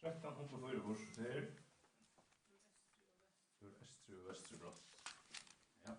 1304 vurs her. Østru og Vestru. Ja.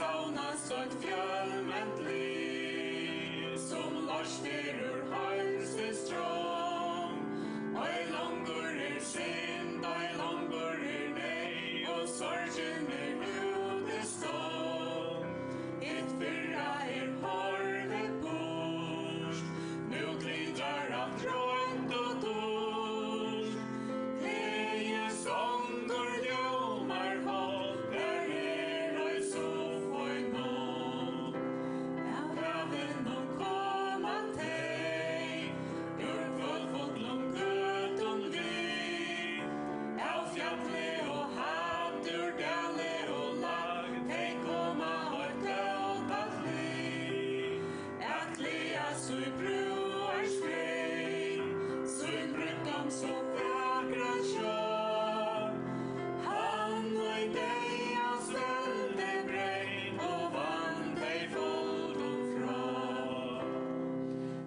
savnas ett fjällmänt liv som lärster ur halsen ström. Ei langur synd, ei langur nej, och sorgen ute stånd. Ett fyrra horve bort, nu glidrar allt runt och dort. Glädje sånger ljummar håll, där ej så får nån. Även om komma dig, ur kvällfottlom götton vi. Av fjalle och hatt, ur dale och lag, dig komma och dödat liv. Att lea så i broars fri, så i bryggan så vägra kör. Han och i dig han ställde brej och vann dig foldom fra.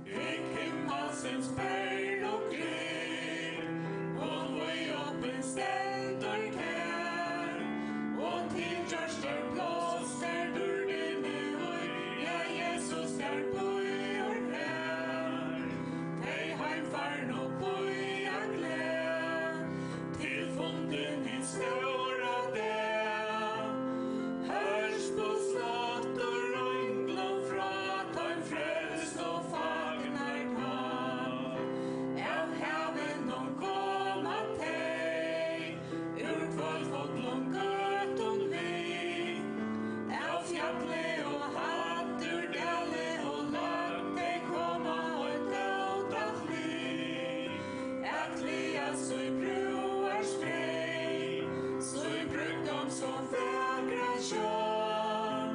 Fick himmelsens berg och gryr, och var öppen ständer kär. Och till görster blåster dörren i höj, ja Jesus där böjer här. Dig heimfarn och böja gläd, till funden i stora dag. Hörs på slott och änglan fra, ta en frälst och fagnar dag. Av haven de komma dig, ur kvällfottlom götton vi. Av fjalle och hatt, ur dale och lag, dig komma och dödat liv. Att lea så i broars fri, så i bryggan så vägra kör.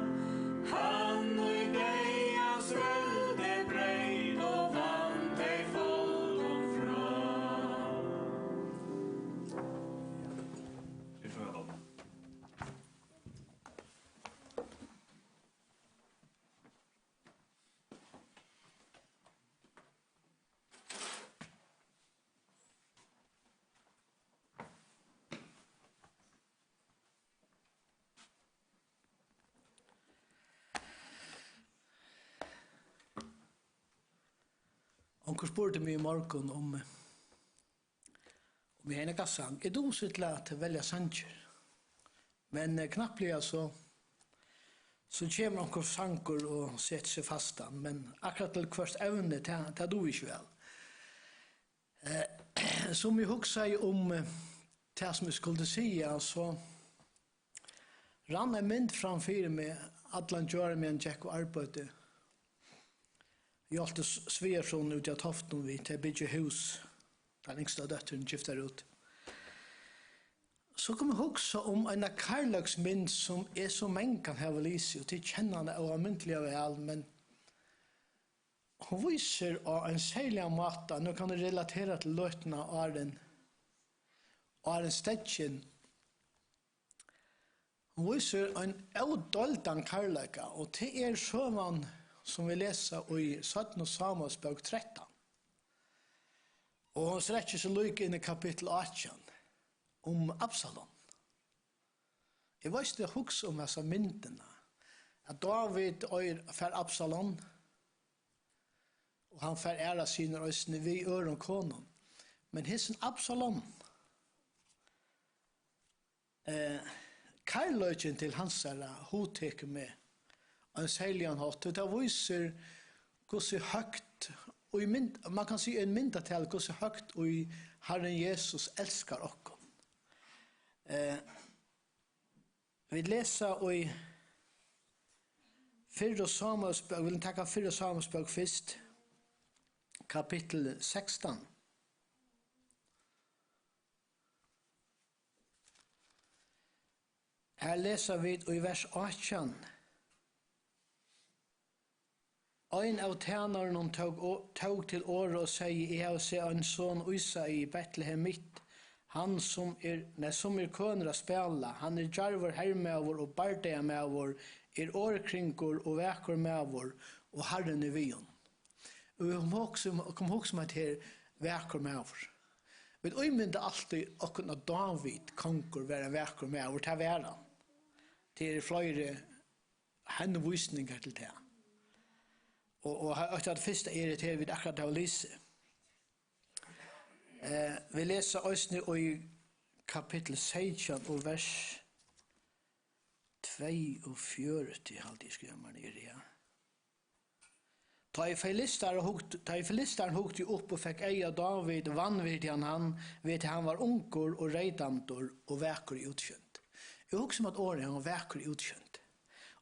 Han och i dig hans välde brej, och vann dig foldom fra. Vi får dem. Onkel spurte mig i morgon om jag är en sang. Är du så till att välja sanger? Men knappt så kommer onkel sanger och sätter sig fastan. Men akkurat till kvart ävne, det du ikke vel. Som jag huxar om det som jag skulle säga, så rann en mynd framför mig allan gör med en jack och arbete. Jag alltid Svearsson ut av Tofton vid till bygga hus. Den yngsta döttern gifter ut. Så kommer jag också om en karlagsmynd som är så många kan ha lise och till kännande och myntliga väl, men hon visar av en särlig måte, nu kan du relatera till lötna Arne Joensen. Hon visar en odoldan karlaga, och det är så man som vi läser i 17 Samuels bok 13. Og hon stretcher seg lykke inn i kapittel 18 om Absalom. Jeg vet ikke hugsa om disse myndene. At David fer Absalom, og han fer æra sine røysene vi øren konen. Men hessen Absalom, karløyken til hans hoteker med en særlig hatt, og det viser hvordan høgt, og man kan si en myndatel hvordan høgt og Herren Jesus elskar oss. Vi leser i 4 Samuels bok, vi vil takke 4 Samuels bok først, kapittel 16. Her leser vi i vers 18. Ein av tjänaren tog till året och säger, jag har sett en son Isa i Betlehem mitt, han som är könra spela, han är jarver herrmävor och bardeja mävor, är årkringor och väkor mävor, och Herren är vion. Och vi kommer ihåg som att det är väkor mävor. Vi omynda alltid och kunna David konkor vara väkor mävor till världen. Det är flera henne visninger til det. Og det første det her vi akkurat har lese. Vi leser også i kapittel 16 og vers 42, halvt jeg skriver meg ned, ja. Ta i filisteren hukte opp og fikk eie David vanvirtian han, vet han var unger og reidantor og vekker i utkjønt. Jeg husker om at året han var vekker i utkjønt.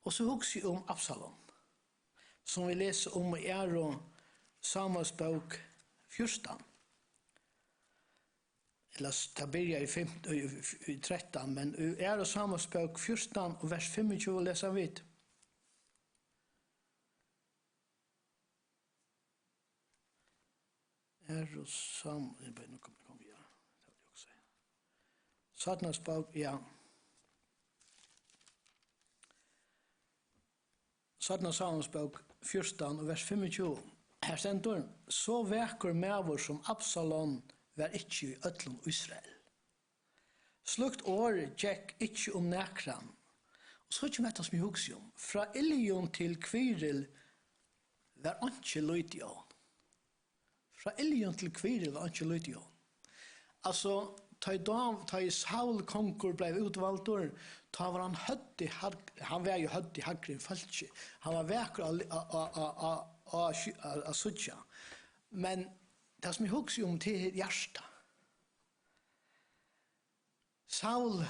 Og så husker jeg om Absalom, som vi leser om i og Samuels bok 14. Eller det begynner i 13, men i og Samuels bok 14 og vers 25 leser vi. Og Samuels bok, nå kommer vi her. Det vil jeg også si. Samuels bok, ja. Samuels bok 14 og vers 25. Her stender, så vekker mevor som Absalom var ikke i ødlom Israel. Slukt år gikk ikke om nekran. Og så kommer dette som jeg husker om. Fra Ilion til Kviril var ikke løyt i ån. Fra Ilion til Kviril var ikke løyt i ån. Altså, ta i Saul konkur ble utvalgt, ta var han var jo hødd i hagren falskje. Han var vekker av suttja. Men det som jeg husker om til hjärsta. Saul,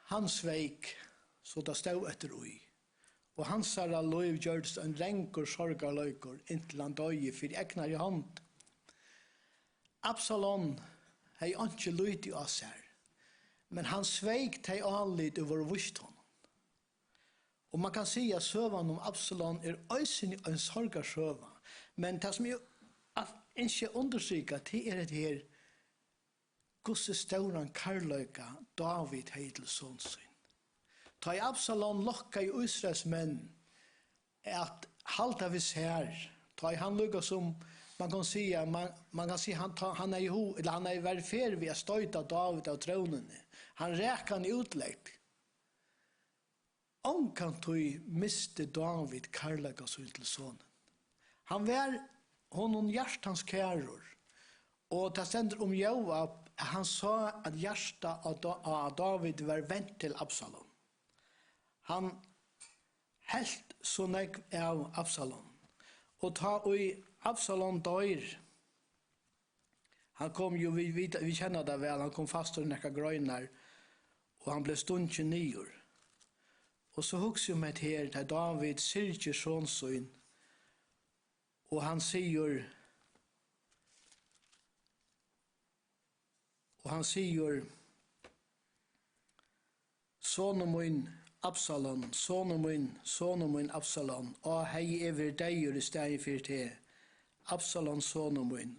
han sveik, så det stod etter ui. Og hans herra loiv gjørst en renkur sorgarløykur inntil han døye for egnar i hånd. Absalom hei ikke lyd i oss her, men han sveik tei anlid over vust honom. Og man kan si at søvan om Absalom øysen en sorgarsøva, men det som jeg ikke understryka til det her gosse stauran karløyka David hei til sånsyn. Ta i Absalom lokka i Israels menn at halta vis her, ta i han lukka som man kan si han er vært fer ved å støyta David av tronene. Han ræk han i utlegg. Omkant tog miste David karløyka så til sonen. Han var honom hjärtans käror. Och det ständer om Joab, han sa att hjärta av David var vänt till Absalom. Han helt så nek av Absalom. Och ta i Absalom dör. Han kom ju, vi känner det väl, han kom fast i några grönar och han blev stundtje nyår. Och så huggs ju med här där David syrker sonsyn. Og han sier, sonen min Absalom, og hei over deg i stedet for til. Absalom, sonen min.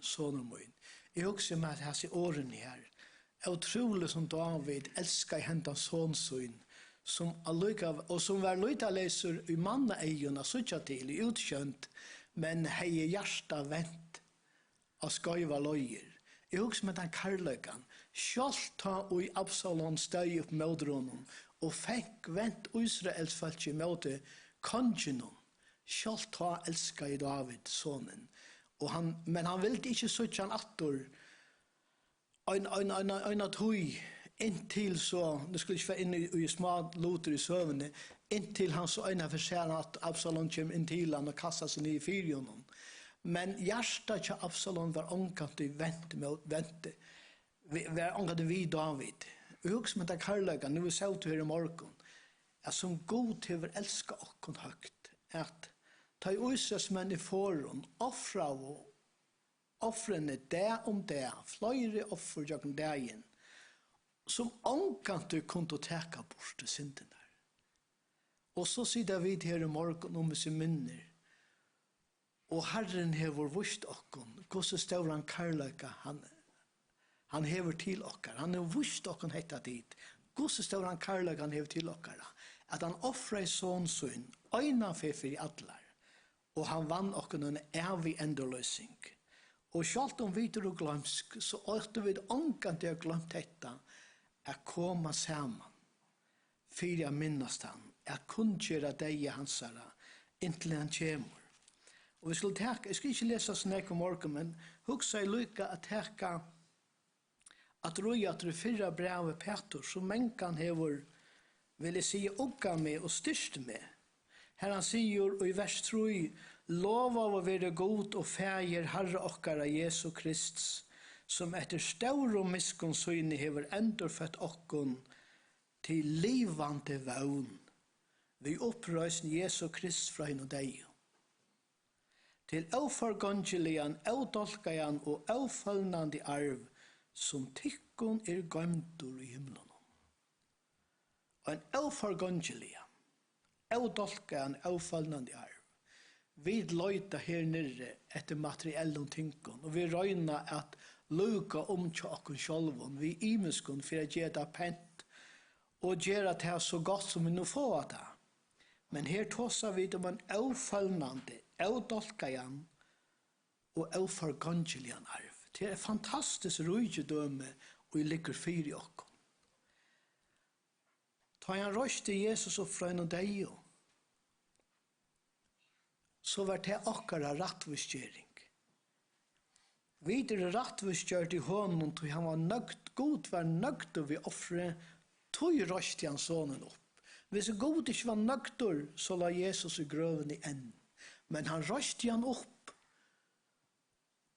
Jeg husker meg at jeg ser årene her. Det er utrolig som David elsker hentan sonsyn, og som var løytaleser i mannaeion av suttja til, i utkjønt, men hei hjärsta vent av skøyva løyer. Jeg husker med den karløykan, sjalt ta og Absalom støy opp mødronen, og fikk vent Israels falsk i møte kongenon, sjalt ta elska i David, sonen. Men han ville ikke suttja han attor, en at hui, inntil så, det skulle ikke være inne i små loter i søvnene, inntil han så øyne for seg at Absalom kom inntil han og kastet seg ned i fyrjonen. Men hjertet til Absalom var omkant i vente, var omkant vid David. Og jeg husker med det karløyga, når vi så ut her i morgen, at som god til å elske okken høgt, at ta i Israels menn i foran, offra og offrene det om det, fløyre offer jakken dagen, som omkant du kunne teka bort til synden der. Og så sier David her i morgen om sin minner, og Herren hever vust okken, hvordan står han karløyka han hever til okkar, han hever vust okken hetta dit, hvordan står han karløyka han hever til okkar, at han offrer i sånsyn, øyna for i atlar, og han vann okken en evig endurløsning. Og sjalt om vi og glømsk, så åtte vi ångan til å glømt dette, at koma saman, fyrir jeg minnast han, at kunngjera deg hansara inntil han kjemur. Og vi skulle teka, jeg skal ikke lese snakk om morgen, men hugsa I lykka at teka at røya til fyrra brevet Petur, som mengan hevur, vil jeg si, ogga med og styrst med. Her han sier I vers 3, lova å være god og fægir Herre okkara Jesu Krist, som etter stor og miskun syne hever endurfødt okkon til livande vøvn, vi opprøysen Jesu Krist fra hinn og deg. Til oforgångelian, odolkajan og ofølnande arv, som tykkon gøymdur I himlen. Og en oforgångelian, odolkajan, ofølnande arv. Vi løyta her nere etter materiellum tynkon, og vi røyna at luka til okkon sjálvun, vi imeskon for å gjøre det pent, og gjøre det så godt som vi nå får det. Men her tåsar vi om en ofølnande, odolkajan og oforgångelian arv. Det er fantastisk rujidømme og I ligger fyr I okkon. Ta han røyste Jesus opp fra en og deg, så var det okkara rattvistgjering. Vi rattvistgjørt I hånden, til han var nøgt, god var nøgt og vi offre, tog røyste han sonen opp. Hvis god ikke var nøgtor, så la Jesus I grøven I enn. Men han røyste han opp,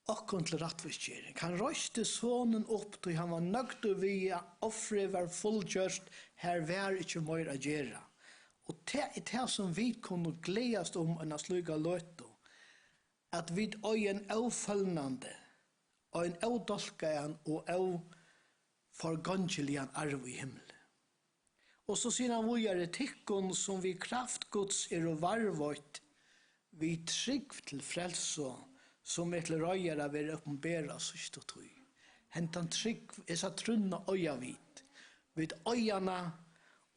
okkon til rattvistgjering. Han røyste sonen opp, til han var nøgtor vi offre var fullgjørst, her var ikke mer å gjøre. Og det det som vi kunne gledast om en sluga løyto, at vi en ofølnande, og en odolkajan og oforgångelian arv I himmel. Og så sier han vågjere tikkun som vi kraftgods og varvått, vi trygg til frelso, som til røyere vil oppenbæra sørst og tøy. Hentan trygg så trunna øya vid øyana,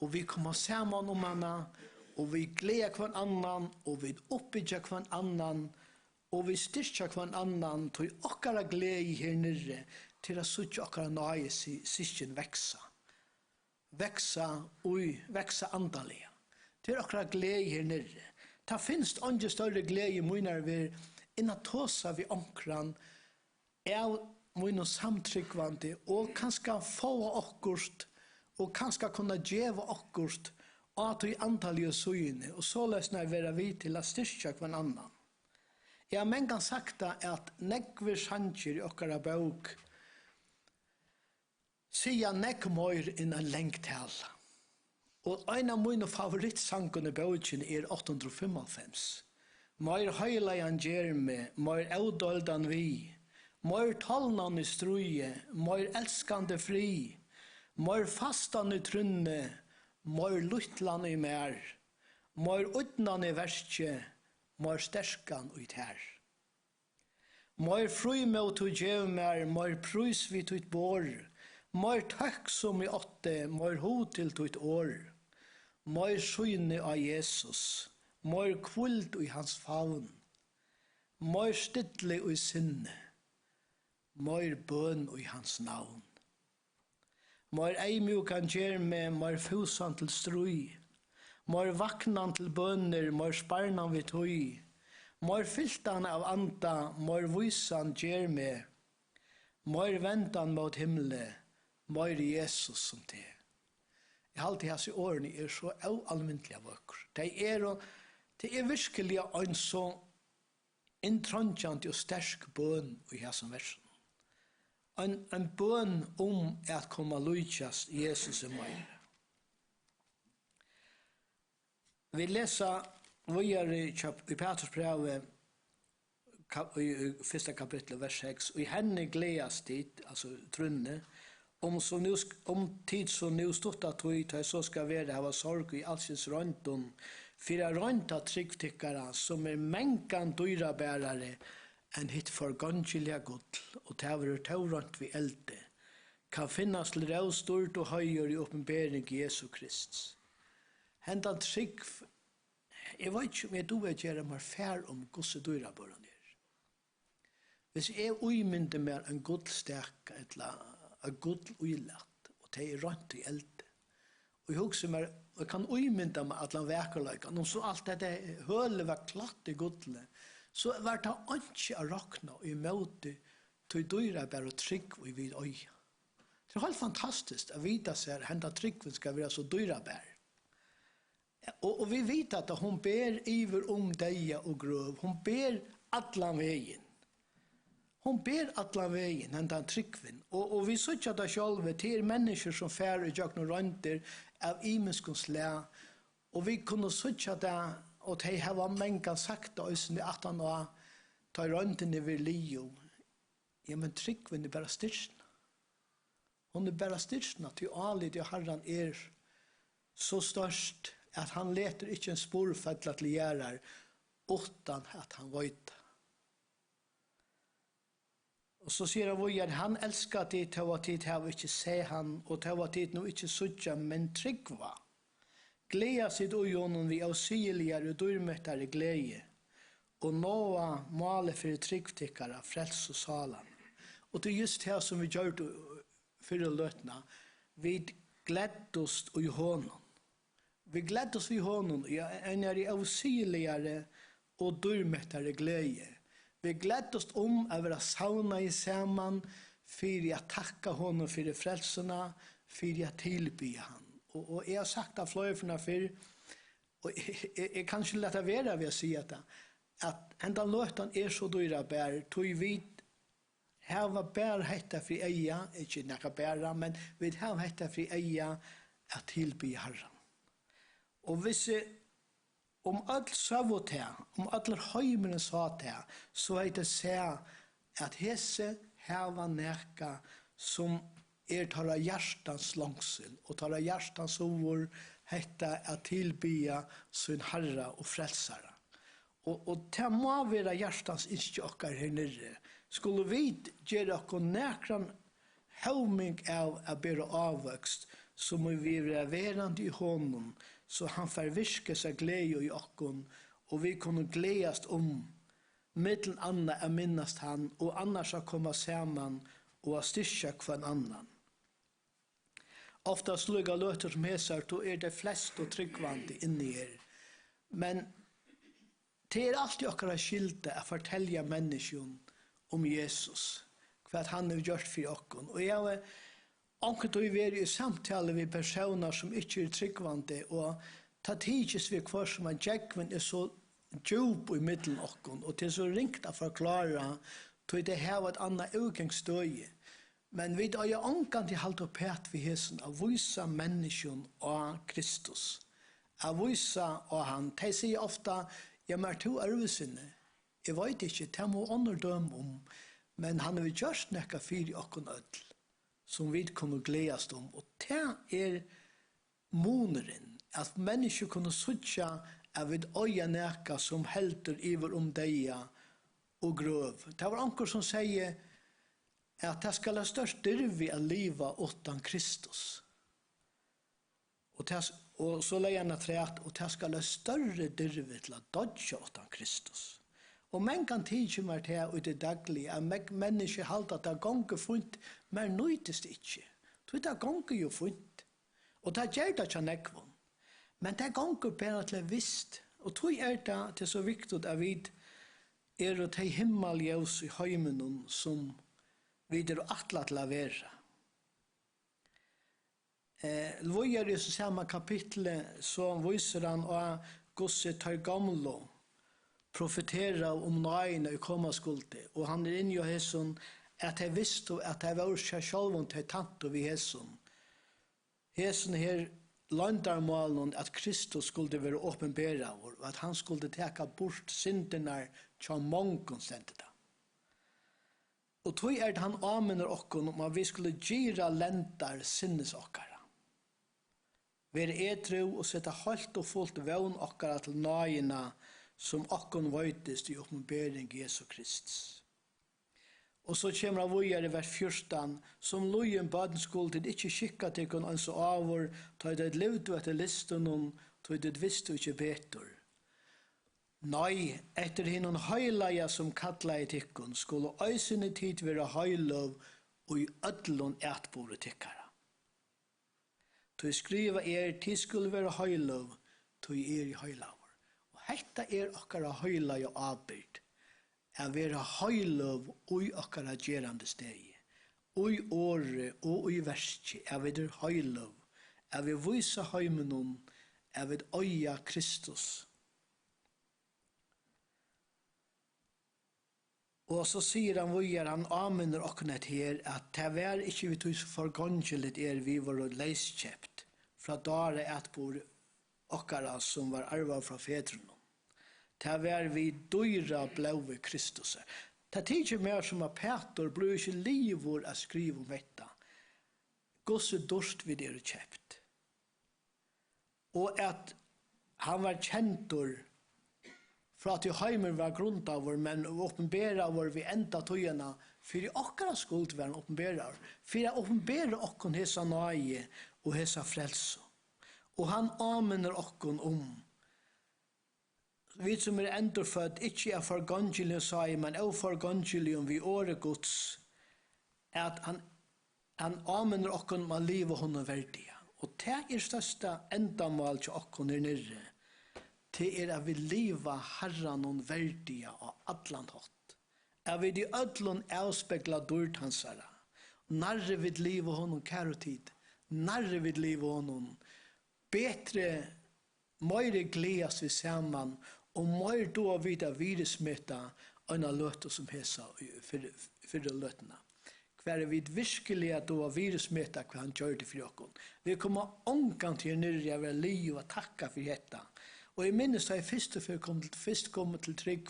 og vi kommer saman om hana, og vi gleder hver annan, og vi oppbygger hver annan, og vi styrker hver annan, til okkara glede her nere, til å suttje okkara nøye sysken veksa. Veksa andalega. Til okkara glede her nere. Ta finst andre større glede I munar vi innan tåsa vi omkran av munar samtryggvande og kanskje få okkurst og kanskje kunne djeva okkurst at I antallige syne og så løsner være vi til å styrke hver annan. Jeg har mengan sagt at nekver sanger I okkara bok sier nekmøyr innan lengtal. Og en av mine favorittsangene bøkene 895. Mer høylegan gjer meg, mer eudoldan vi, mer talnan I struje, mer elskande fri, mer fastan I trunne, mer luttlan I mer, mer utnan I verskje, mer sterskan I tær. Mer fri med to gjev mer, mer prus vi tutt bor, mer tøkk som I åtte, mer ho til tutt år, mer syne av Jesus, mer kvult I hans favn, mer stidlig I sinne, mer bøn I hans navn. Mer eimjukan gjer meg, mer fusan til strui, mer vaknan til bønner, mer sparnan vi tøy, mer fyltan av anda, mer vysan gjer meg, mer ventan mot himle, mer Jesus som te. Jeg halte hans I årene så almindelig vøkker. Det virkelig en så inntrådjant og sterk bøn I hans versen. En bøn at komme lykjast Jesus I meg. Vi leser videre I Petrus brevet I 1. kapittel vers 6, og I henne gledas dit, altså trunne, om tid så nu stått at vi så skal være hava sorg I allsins røntun, for å rønta tryggtikkara som mengan dyrabærare enn hitt forgångeliga gull, og tæver taurant vi elde, kan finnas til rau stort og høyur I oppenbering Jesu Krist. Hendan trygg, jeg vet ikke om jeg vil gjøre meg fær om gosse dyrabæren Hvis jeg uimynde mer en gullstek, eller en gull uilatt, og det rønt I elde, og jeg husker meg, og jeg kan umynda meg at han vekerløyka, og så alt dette hølet var klatt i godle, så var det ikke å rakna i møte til dyra bare trygg og vid øya. Det er helt fantastisk å vite seg henda tryggven skal være så dyra bær. Og vi vet at hun ber iver deia og grøv, hun ber atlan vegin. Hon ber alla vägen hända tryggvin. Och vi söker det själva till människor som fär i jakna rönder av imenskons lä. Och vi kunde söka det och de har många sagt oss i 18 år ta rönden över Leo. Ja, men tryggvin är bara styrsten. Hon är bara styrsten att alit i Herren så störst att han leter inte en sporfäll att lära utan att han vet. Og så sier han at han elsker dit til at dit har ikke se han, og til at dit nå ikke sutja, men tryggva. Gleda sitt ujonen vi avsigeligere og dyrmøttere glede, og nåa male for tryggtikkere, frels og salan. Og det er just det som vi gjør for løtna, vi gledd oss i hånden. Vi gledd oss i hånden, en er i avsigeligere og dyrmøttere glede. Vi glädde oss att vara sauna i samman för att tacka honom för de frälsorna, för att tillbe han. Och jag har sagt av flöjorna för, och jag kanske lätta vara vid att säga det, att ända lötan så dyra bär, tog vi här var bär hetta för eja, inte näka bära, men vi har hetta för eja att tillbe Herren. Och hvis all savot her, allar heimene sa her, så er det se at hese her var nerka som tala hjertans langsel, og tala hjertans over hetta at tilbya sin herra og frelsara. Og det må være hjertans ikke okkar her nere. Skulle vi gjøre okkur nekran hauming av å bære avvøkst, så må vi være verande i honom, så han får virke seg glede i okkon, og vi kunne gledast mittlen anna er minnast han, og annars har komma saman og har styrka kvann annan. Ofta sluga løter som hesar, då det flest og tryggvande inni her. Men det alltid okkara skylda å fortelja menneskjon Jesus, hva han har gjort for okkon. Og jeg har anket å være i samtale med personer som ikke tryggvande, og ta tidsvis ved hver som djekven så djup i middelen okkon, og til så ringt å forklare, til det her var et annet utgangsstøye. Men vi har jo ankan til halt opp at vi hesen av vysa menneskjon av Kristus. Av vysa av han. De sier ofta, ja, men to arvesinne. Jeg vet ikke, det må underdøm men han har gjort nekka fyri okkon ødel, som vi kunne gledast og det moneren, at mennesker kunne suttja av vid øya nekka som helter iver deia og grøv. Det var anker som sier at det skal ha størst dyrvi av livet utan Kristus. Og så leier han at og det skal ha større dyrvi til å dodja utan Kristus. Og men kan tidsi meg til ut i daglig, at mennesker halda at det gonger funnt, men nøytest ikke. Det gonger jo funnt. Og det gjør det ikke nekvån. Men det gonger bare til visst. Og det så viktig at vi å ta himmeljøs i heimen som vi atla til å være. Lojer i samme kapittel så viser han og gosse tar gamlo profetera nøyene i kommaskulte, og han inne i hesson at jeg visste at jeg var seg sjálvun til tant og vi hesson. Hesson her landarmalen at Kristus skulle være åpenbæra og at han skulle teka bort syndene til mongon sendte det. Og tog han amener okkon at vi skulle gira lendar sinnes okkara. Være etru og sette halt og fullt vevn okkara til nøyene som okkon veitest i oppenbering Jesu Kristus. Og så kommer han videre i vers 14, som lojen baden skulle til ikke skikka til kon anso avur, ta det levdu etter listen ta det visste ikke betur. Nei, etter hinnon høylaja som kalla i tikkun, skulle øysene tid være høylov og i ødlun etbore tikkara. Tog skriva til skulle være høylov, tog i høylaver. Og hetta okkara høyla og avbyrd. Være høylov ui okkara gerande stegi. Ui åre og ui verski, vi høylov. Vi vysa høymenum, vi øya Kristus. Og så sier han vujar, han anminner okkurnet her, at det var ikkje vi tog så forgångeligt vi var leiskjept, fra dare at bor okkara som var arva fra fedrunum. Det var vi dyra blåve Kristus. Det tidser mer som at Peter blir ikke livor å skrive om dette. Gosse dorst vi det kjept. Og at han var kjentor for at heimer var grundavur, men åpenberar vi enda tøyena, for i okkara skuld var han åpenberar, for å åpenbera okkon hesa nøye og hesa frelse. Og han anminner okkon vi som endurfødd, ikke av forgangelium sai, men av forgangelium vi åre Guds, at han anminner okkon med liv og hon verdia. Og det største endamål til okkon nirre, til at vi liva herran og verdia og allan hatt. Vi de ødlun avspekla dyrt hansara. Narre vid liv og honom karotid. Narre vid liv og honom. Betre, meire gleas vi saman, og meir då vida virusmeta enn løtta som hesa fyrir løtna. Hver vi virkelig då virusmeta hva han gjør det for okkon. Vi kommer ångan til nyrja av liv og takka for detta. Og jeg minnes da jeg først kom til trygg,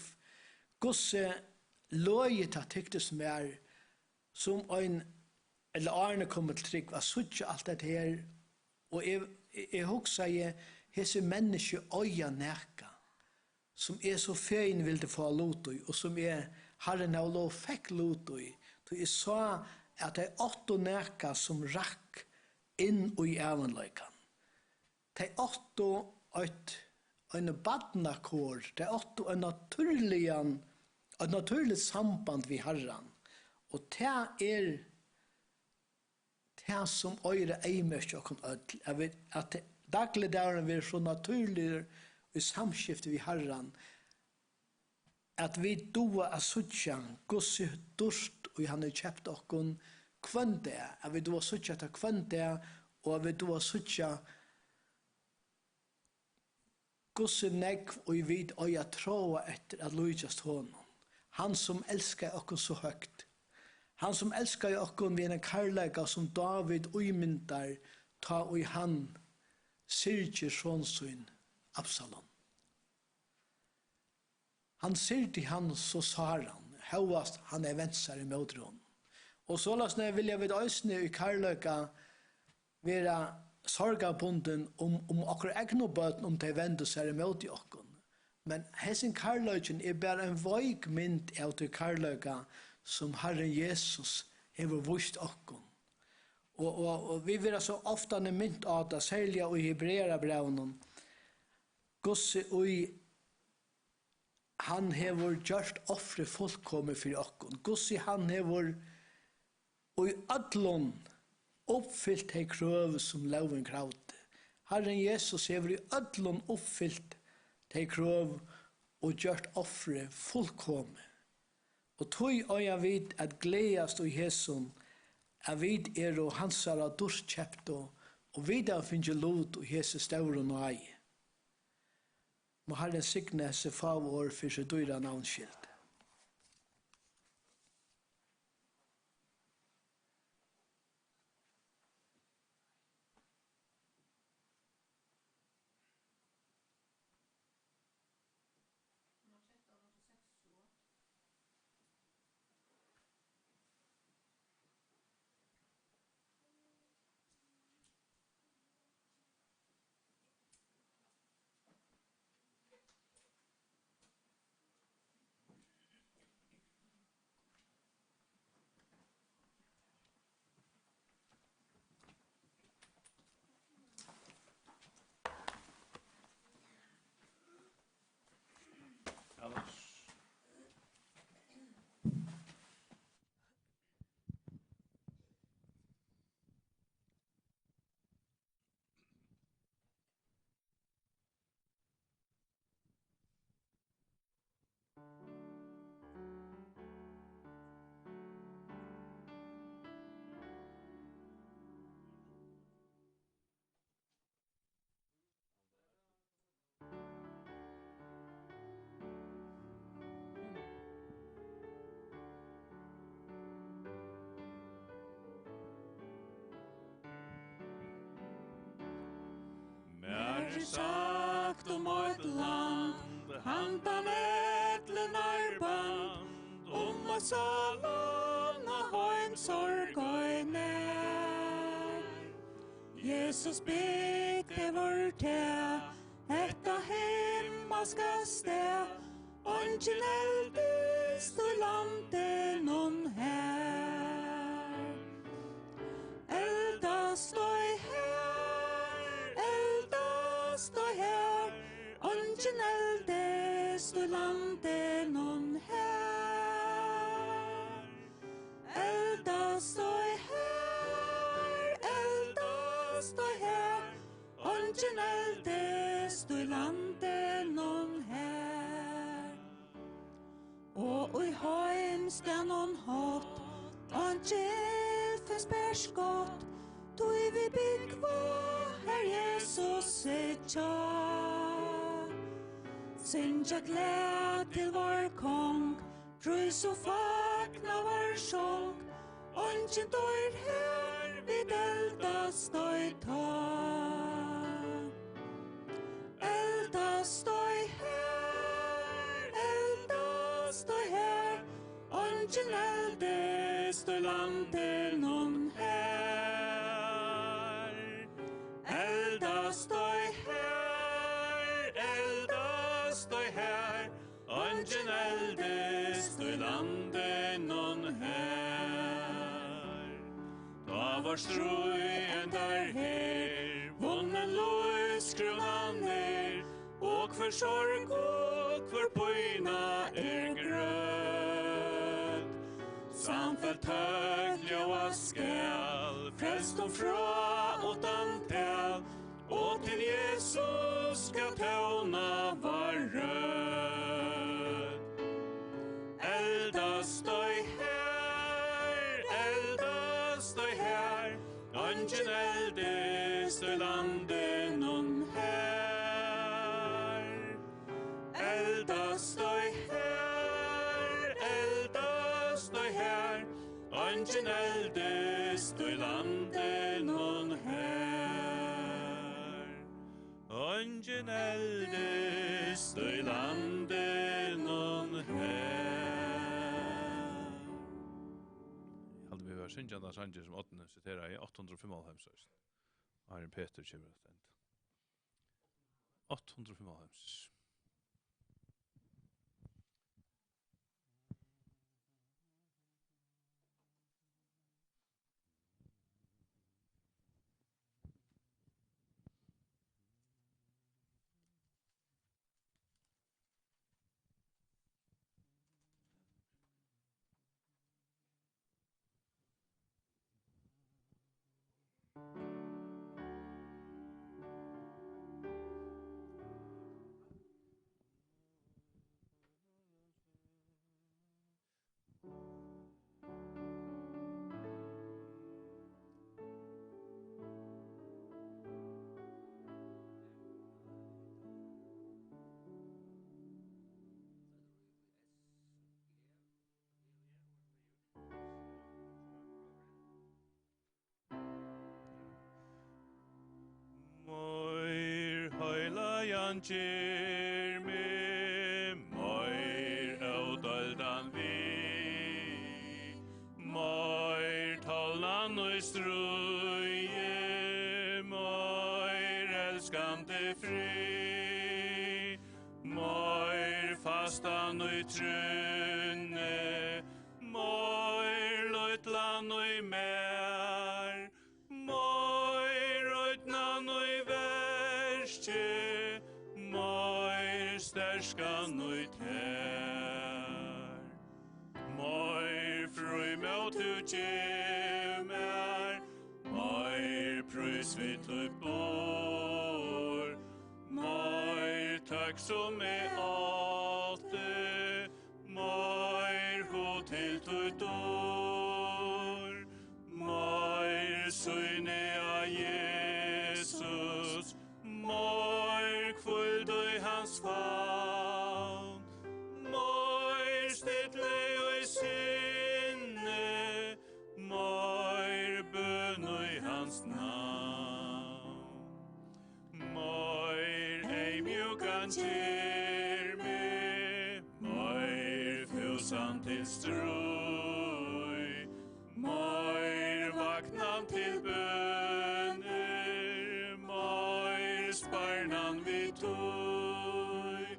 gosse løyet at tyktes mer som eller Arne kom til trygg, var suttje alt dette her, og jeg hoksa hese menneske øya neka, som så fein ville få lotoi, og som herren av lov fikk lotoi, så jeg sa at det 8 neka som rakk inn i evanløykan. Det 8 en badnakår, det 8 en naturlig samband vi herran, og det det som øyre eimest og ødel, at daglig dæren vi så naturlig i samskifte vi herran, at vi doa a suttja gossi durst og han kjept okkon kvønde, at vi doa suttja ta kvønde, og at vi doa suttja gossi negv og vi vid øya tråa etter at lujast honom. Han som elskar okkon så høgt. Han som elskar okkon ved en karlæga som David uimyndar ta og han syrger sånnsyn Absalom. Han syrte han så sar han, høyast han ventsar i mødron. Og så lasne vil jeg ved øysene i karlæga vera sorgabunden om okkur egnu bøten om de vendu seg i møte okkon. Men hessin karlægen bare en veik mynd av til karlæga som Herren Jesus hever vust okkon. Og vi vil så ofta mynd av det, særlig i Hebrea brevnen, gosse ui han hever gjørst offre fullkomme for okkon. Gosse han hever ui adlon uppfyllt de krøv som loven kravte. Herren Jesus hever i adlon uppfyllt de krøv og gjørst offre fullkomme. Og tog øya vid at gledast og Jesun, at vid og hansara durskjept og vid finne lot og Jesus stavr og nøy. Må Herren signe seg favor for seg dyra navnskild. sagt et land, handan etlen arband, at salan og heim sorg og nær. Jesus bygd hever te, etta himmelska sted, ongen eldest og landen non her. Eldast og her, ongen eldest og landen non her. Eldast og her, ongen eldest og landen non her. Og i heimsten non hot, ongen fespærskott, tog vi byggva her Jesus sitja. Synja glad til vår kong, prøys og fagna vår sjong, ongen dør her vid eldast og ta. Eldast og her, ongen eldest og landen non her. Eldast og her, ongen eldest og landen non her. Da var strøyen der her, vunnen løskronan ner, og for sorg og for pøyna grøt. Samfelt høglig og skæl, frelst og fra utan tel, og til Jesus skal tøvna var rød. Eldast og her, ongen eldest og landen non her. Eldast og her, ongen eldest og landen non her. Ongen eldest og landen non her. Halde vi var syngjanda sanger som 8. sitera i 895. Arne Peter kommer til enda. 895. Ger me moir audaldan vi, moir talan og strøye, moir elskande fri, moir fastan og trunne, moir løytlan og mer, moir røytnan og verste, sterskan ut her. Moir frøy mot du kjemer, moir prøys vi til bor, moir takk som alte, moir ho til tu dor, moir søyne av Jesus, moir kvull du hans favn, moir stille og sinne, moir bøn i hans navn. Moir mjukan ger me, mer fusan til strøy, mer vaknan til bønner, mer sparnan vi tøy,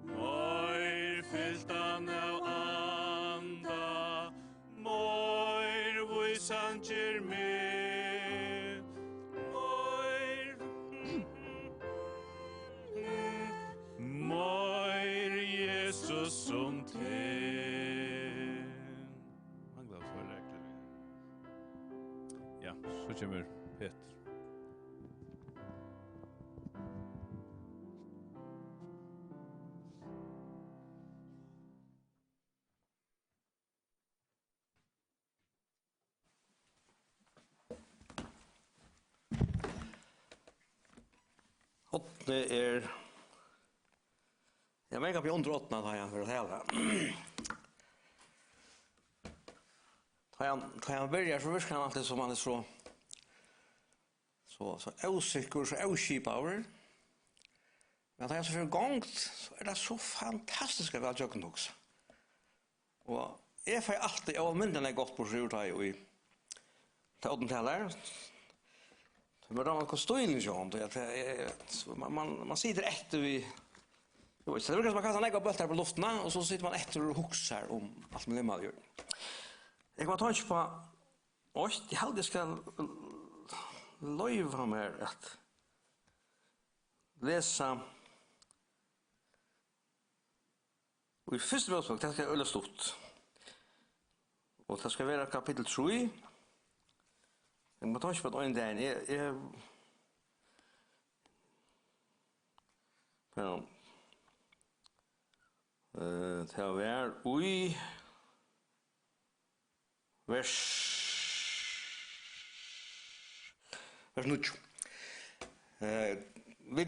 mer feltan av anda, mer visan ger me, Jesus som te. Manglar så regler. Ja, så kommer Peter. Det jag märker på under 8 har jag för att hela. Tar jag börjar så visst kan alltid som man är så osäker så oskipower. Men tar jag så för gångt så är det så fantastiskt att jag kan också. Och jag får alltid av mynden är gott på sjurta i till 8-talet. Men då man kan stå in i sånt att man sitter efter vi jo, så det brukar man kasta lägga bultar på luften och så sitter man efter och huxar om allt med man gör. Jag var tänkt på jag hade ska löjva mer att läsa och i första verset det ska ölla stort. Och det ska vara kapitel 3. Jag var tänkt på att en dag det var ui vers 9.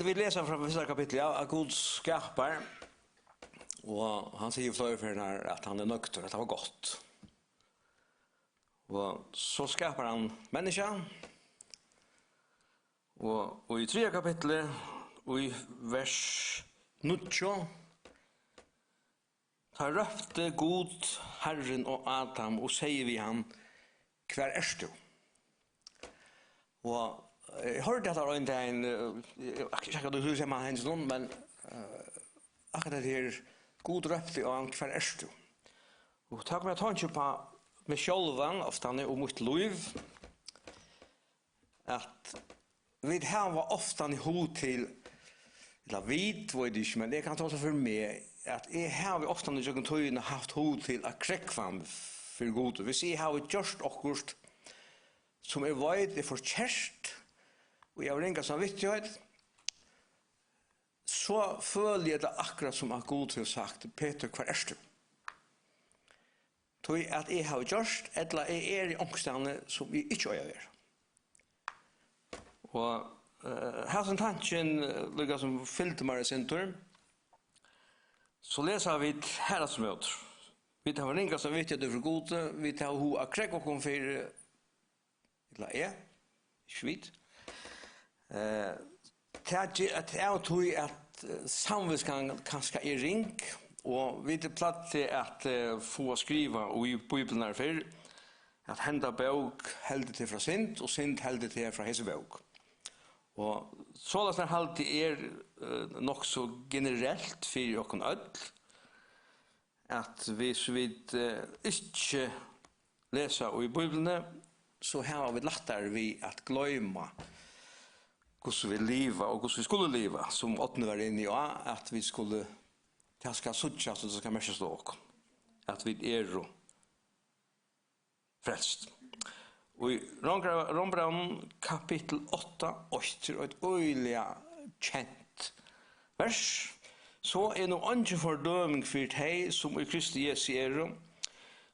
Vi läser från första kapitlet av Gud skapar och han säger för att han är nöktern, att det var gott. Och så skapar han människan och i 3 kapitlet och i vers 9 tar röfte god Herren och Adam och säger vi han kvar är du? Och jag hörde att det var inte en jag vet inte hur man hens någon men akkurat det här god röfte och han kvar är du? Och tack med tanke på mig självan ofta och mitt liv att vi har ofta en hot till eller vid vad det men det kan ta så för mig att har vi ofta när jag tog haft hot till att kräckfam för god. Vi ser how it just occurred som avoid det för chest och jag ringar så vet jag så följer det akkurat som att god har sagt Peter kvar är du. Tog att har just eller i omständigheter som vi inte gör. Och här som tanken lukar som filter sin tur. Så läser vi herrasmöter. Vi tar ringa som vet att det för god. Vi tar hur att kräck och kom för eller svit. Att jag tror att samviskan kanske är ring och vi tar plats till att få skriva och i Bibeln för att hända bok hälde till från synd och synd hälde till från hese bok. Och så där halt är nog så generellt för och kon öll att vi så vid inte läsa i Bibeln så har vi lättare vi att glömma hur vi lever och hur vi skulle leva som åtne var inne i att vi skulle det ska sucha så det ska märkas då att vi är frälst. Och i Rombrand kapitel 8 och ett öjliga känt vers så är nog inte fördömning för dig som i Kristi Jesu är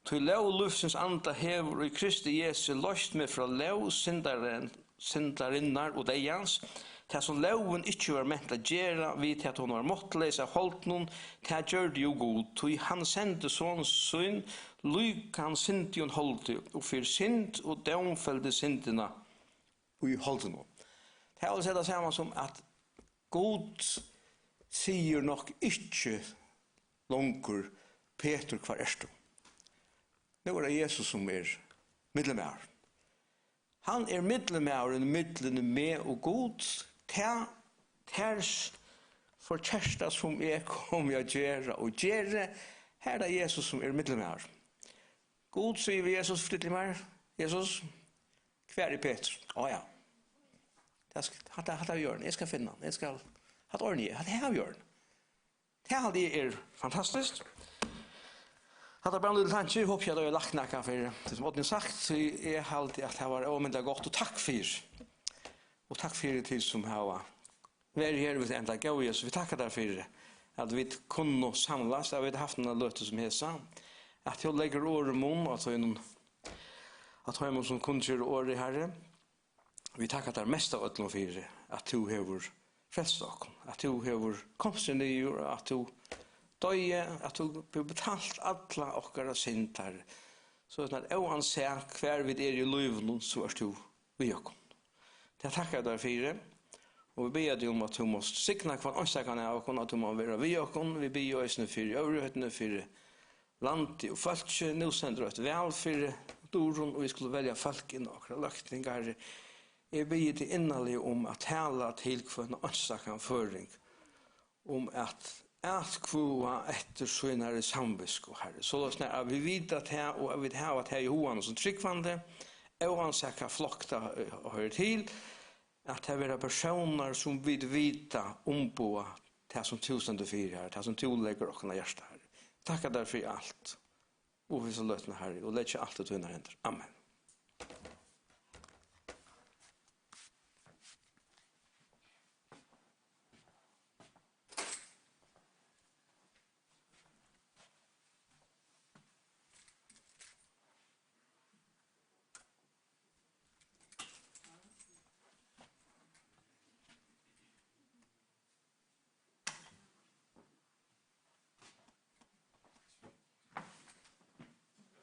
till lov lufsens anda hever i Kristi Jesu lost med från lov syndarinnar och dejans det som loven inte var ment att göra vid till att hon var måttlösa hållt någon till att göra det ju god till han sände sån syn lyk han synte och hållte och för synd och domfällde synderna och i hållte någon. Det är alltså samma som att god sier nok ikke langer Peter hvar du. Nå det Jesus som middelmær. Han middelmæren middelene med og god. Ters for kjærsta som kom jeg gjøre og gjøre. Her det Jesus som middelmær. God sier vi Jesus flyttelig mer. Jesus, hver Peter. Ja. Hatt av hjørn. Jeg skal finne han. Jeg skal hatt Arni. Hatt av hjørn. Det fantastisk. Hatt av bare en liten tanke. Jeg håper jeg har lagt noe for det som Odni sagt. Jeg har alltid at det var omvendt godt. Og takk for. Og takk for det som har vært her ved enda gøy. Så vi takker derfor at vi kunne samles. Jeg har haft noen løte som hesa. At jeg legger året i munnen. At jeg må som kunnskjør året i herre. Vi takkar der mest av öllum fyrir at du hefur frelst okkom, at du hefur komst inn i jord, at du døye, at du betalt alla okkara syndar. Så at oansett hver vi i livet, så du vi okkom. Det takkar der fyrir, og vi ber deg om at du måst signa hver anstakane av okkom, at du må være vi okkom, vi ber oisne fyrir, øvrighetene fyrir landi og falskje, nu sender et vel fyrir doron, og vi skulle velja folk inn okra løktingar. Jeg ber til innerlig om at tala til hver anstakkan føring, om at kvua etter søgnare samvisko, herre. Så at vi vet at her, og vi har at her i hoan som tryggvande, og ansakka flokta og høyre til, at det er personer som vi vita omboa det som tusen fyra her, det som legger okkana hjärsta her. Takk der for alt, og vi så løtna herre, og lett ikke alt ut under hender. Amen.